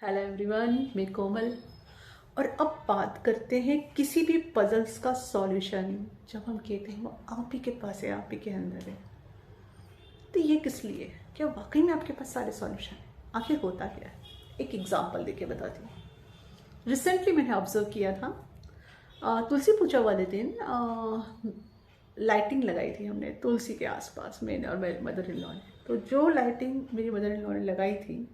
Hello everyone, मैं कोमल। और अब बात करते हैं किसी भी पजल्स का सॉल्यूशन। जब हम कहते हैं वो आप ही के पास है, आप ही के अंदर है, तो ये किस लिए है? क्या वाकई में आपके पास सारे सॉल्यूशन है? आखिर होता क्या है? एक एग्जांपल देके बताती हूँ। रिसेंटली मैंने ऑब्जर्व किया था, तुलसी पूजा वाले दिन लाइटिंग लगाई थी हमने तुलसी के आसपास, मैंने और मेरे मदर इन लॉ ने। तो जो लाइटिंग मेरी मदर इन लॉ ने लगाई थी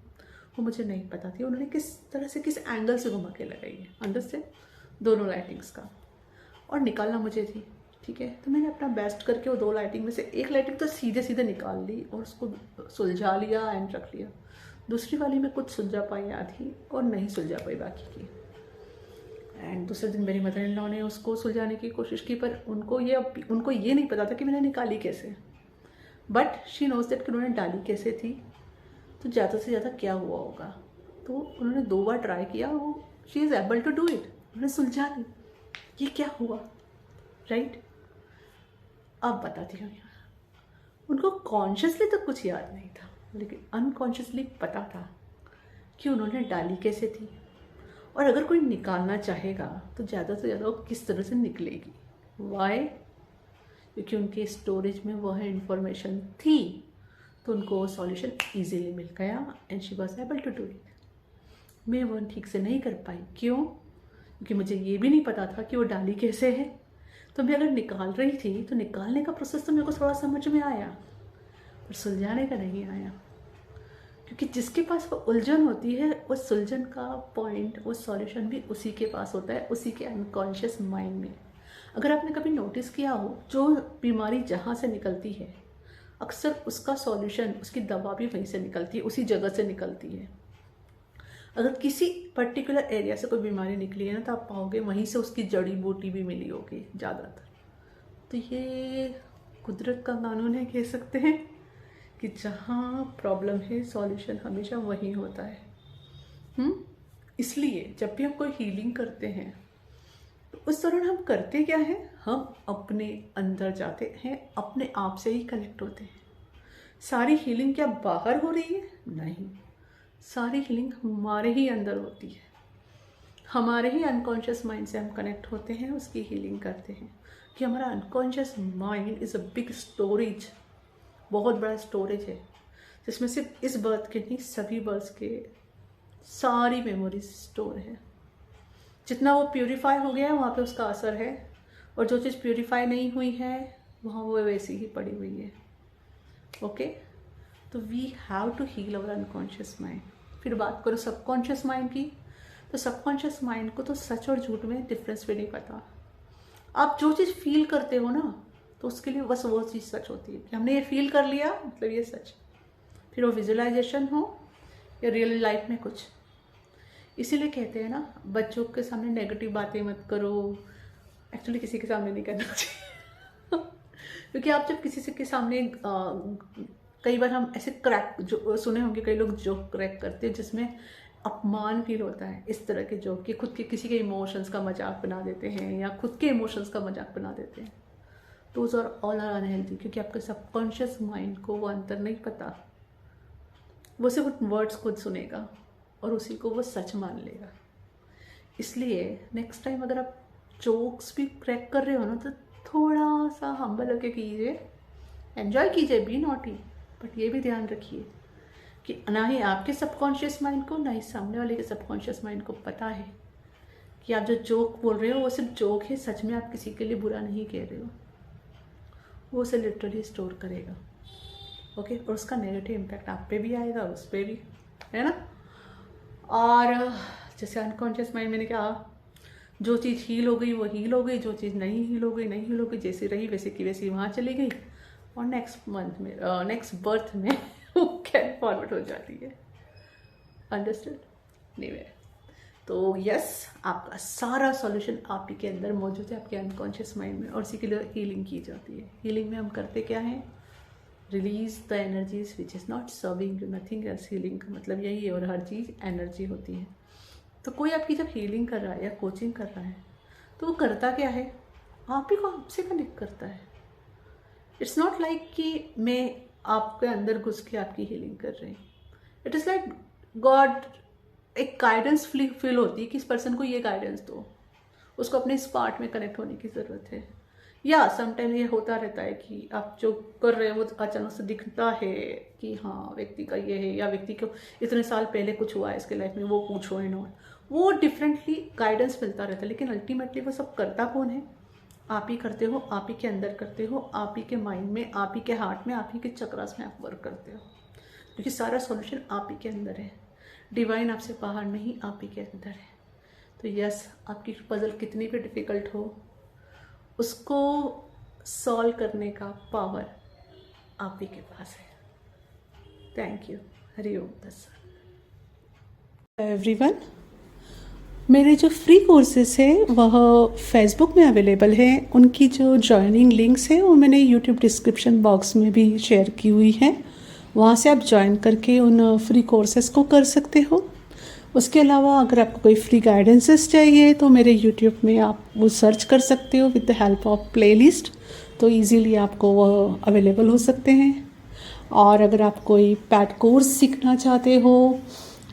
वो मुझे नहीं पता थी उन्होंने किस तरह से, किस एंगल से घुमा के लगाई है अंदर से, दोनों लाइटिंग्स का। और निकालना मुझे थी, ठीक है। तो मैंने अपना बेस्ट करके वो दो लाइटिंग में से एक लाइटिंग तो सीधे सीधे निकाल ली और उसको सुलझा लिया एंड रख लिया। दूसरी वाली में कुछ सुलझा पाई आधी और नहीं सुलझा पाई बाकी की। एंड दूसरे दिन मेरी मदर इन लॉ ने उसको सुलझाने की कोशिश की, पर उनको ये नहीं पता था कि मैंने निकाली कैसे। बट शी नोज दैट कि उन्होंने डाली कैसे थी, तो ज़्यादा से ज़्यादा क्या हुआ होगा। तो उन्होंने 2 बार ट्राई किया, वो she is able to do it, उन्होंने सुलझा ली। ये क्या हुआ, राइट? अब बताती हूँ। उनको कॉन्शियसली तो कुछ याद नहीं था, लेकिन अनकॉन्शियसली पता था कि उन्होंने डाली कैसे थी, और अगर कोई निकालना चाहेगा तो ज़्यादा से ज़्यादा वो किस तरह से निकलेगी। वाई? क्योंकि उनके स्टोरेज में वह इंफॉर्मेशन थी, तो उनको वो सॉल्यूशन ईजीली मिल गया and she was able to do it. मैं वो ठीक से नहीं कर पाई। क्यों? क्योंकि मुझे ये भी नहीं पता था कि वो डाली कैसे है। तो मैं अगर निकाल रही थी तो निकालने का प्रोसेस तो मेरे को थोड़ा समझ में आया, पर सुलझाने का नहीं आया। क्योंकि जिसके पास वो उलझन होती है, उस सुलझन का पॉइंट, वो सॉल्यूशन भी उसी के पास होता है, उसी के अनकॉन्शियस माइंड में। अगर आपने कभी नोटिस किया हो, जो बीमारी जहाँ से निकलती है अक्सर उसका सॉल्यूशन, उसकी दवा भी वहीं से निकलती है, उसी जगह से निकलती है। अगर किसी पर्टिकुलर एरिया से कोई बीमारी निकली है ना, तो आप पाओगे वहीं से उसकी जड़ी बूटी भी मिली होगी ज़्यादातर। तो ये कुदरत का कानून है, कह सकते हैं कि जहाँ प्रॉब्लम है सॉल्यूशन हमेशा वहीं होता है। इसलिए जब भी हम कोई हीलिंग करते हैं तो उस दौरान हम करते क्या है, हम अपने अंदर जाते हैं, अपने आप से ही कनेक्ट होते हैं। सारी हीलिंग क्या बाहर हो रही है? नहीं, सारी हीलिंग हमारे ही अंदर होती है। हमारे ही अनकॉन्शियस माइंड से हम कनेक्ट होते हैं, उसकी हीलिंग करते हैं। कि हमारा unconscious mind is a big storage, बहुत बड़ा स्टोरेज है, जिसमें सिर्फ इस बर्थ के नहीं, सभी बर्थ के सारी मेमोरीज स्टोर है। जितना वो प्योरीफाई हो गया है वहाँ पे उसका असर है, और जो चीज़ प्योरीफाई नहीं हुई है वहाँ वो वैसी ही पड़ी हुई है। ओके, तो we have to heal our unconscious mind. फिर बात करो सबकॉन्शियस माइंड की, तो सबकॉन्शियस माइंड को तो सच और झूठ में डिफरेंस भी नहीं पता। आप जो चीज़ फील करते हो ना, तो उसके लिए बस वो चीज़ सच होती है कि हमने ये फील कर लिया मतलब ये सच। फिर वो विजुअलाइजेशन हो या रियल लाइफ में कुछ। इसीलिए कहते हैं ना, बच्चों के सामने नेगेटिव बातें मत करो। एक्चुअली किसी के सामने नहीं करना चाहिए क्योंकि आप जब किसी से के सामने कई बार हम ऐसे क्रैक जो सुने होंगे, कई लोग जोक क्रैक करते हैं जिसमें अपमान फील होता है। इस तरह के जोक कि खुद के किसी के इमोशंस का मजाक बना देते हैं या खुद के इमोशंस का मजाक बना देते हैं। Those are all are unhealthy, क्योंकि आपके सबकॉन्शियस माइंड को वो अंतर नहीं पता। वो सिर्फ वर्ड्स खुद सुनेगा और उसी को वो सच मान लेगा। इसलिए नेक्स्ट टाइम अगर आप जोक्स भी क्रैक कर रहे हो ना, तो थोड़ा सा हम्बल होके कीजिए, एंजॉय कीजिए, बी नॉटी, बट ये भी ध्यान रखिए कि ना ही आपके सबकॉन्शियस माइंड को, ना ही सामने वाले के सबकॉन्शियस माइंड को पता है कि आप जो जोक बोल रहे हो वो सिर्फ जोक है, सच में आप किसी के लिए बुरा नहीं कह रहे हो। वो उसे लिटरली स्टोर करेगा, ओके, और उसका नेगेटिव इम्पैक्ट आप पे भी आएगा, उस पर भी, है ना। और जैसे अनकॉन्शियस माइंड, मैंने कहा, जो चीज़ हील हो गई वो हील हो गई, जो चीज़ नहीं हील हो गई नहीं हील हो गई, जैसी रही वैसे की वैसी वहाँ चली गई, और नेक्स्ट मंथ में, नेक्स्ट बर्थ में वो कैन फॉरवर्ड हो जाती है। अंडरस्टूड? नहीं है तो यस, आपका सारा सॉल्यूशन आप ही के अंदर मौजूद है, आपके अनकॉन्शियस माइंड में, और इसी के लिए हीलिंग की जाती है। हीलिंग में हम करते क्या है? Release the energies which is not serving you, nothing else. Healing का मतलब यही है, और हर चीज़ एनर्जी होती है। तो कोई आपकी जब हीलिंग कर रहा है या कोचिंग कर रहा है, तो वो करता क्या है? आप ही को आपसे कनेक्ट करता है। इट्स नॉट लाइक कि मैं आपके अंदर घुस के आपकी हीलिंग कर रही हूँ। इट इज़ लाइक गॉड एक गाइडेंस फील होती है कि इस पर्सन को ये गाइडेंस दो, उसको अपने इस पार्ट में कनेक्ट होने की ज़रूरत है। या समटाइम ये होता रहता है कि आप जो कर रहे हो वो अचानक से दिखता है कि हाँ व्यक्ति का ये है, या व्यक्ति को इतने साल पहले कुछ हुआ है इसके लाइफ में, वो पूछो इन्होंने, वो डिफरेंटली गाइडेंस मिलता रहता है। लेकिन अल्टीमेटली वो सब करता कौन है? आप ही करते हो, आप ही के अंदर करते हो, आप ही के माइंड में, आप ही के हार्ट में, आप ही के चक्रास में आप वर्क करते हो, क्योंकि सारा सॉल्यूशन आप ही के अंदर है। डिवाइन आपसे बाहर नहीं, आप ही के अंदर है। तो यस, आपकी पजल कितनी भी डिफ़िकल्ट हो, उसको सॉल्व करने का पावर आप ही के पास है। Thank you. हरिओम तत्सत। एवरीवन, मेरे जो फ्री कोर्सेज है वह फेसबुक में अवेलेबल है। उनकी जो जॉइनिंग लिंक्स है वो मैंने यूट्यूब डिस्क्रिप्शन बॉक्स में भी शेयर की हुई है, वहाँ से आप ज्वाइन करके उन फ्री कोर्सेज को कर सकते हो। उसके अलावा अगर आपको कोई फ्री गाइडेंसेस चाहिए तो मेरे यूट्यूब में आप वो सर्च कर सकते हो with the help of playlist, तो इजीली आपको वो अवेलेबल हो सकते हैं। और अगर आप कोई पैड कोर्स सीखना चाहते हो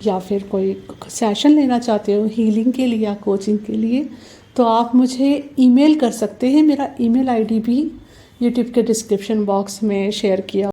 या फिर कोई सेशन लेना चाहते हो हीलिंग के लिए या कोचिंग के लिए, तो आप मुझे ईमेल कर सकते हैं। मेरा ईमेल आईडी भी यूट्यूब के डिस्क्रिप्शन बॉक्स में शेयर किया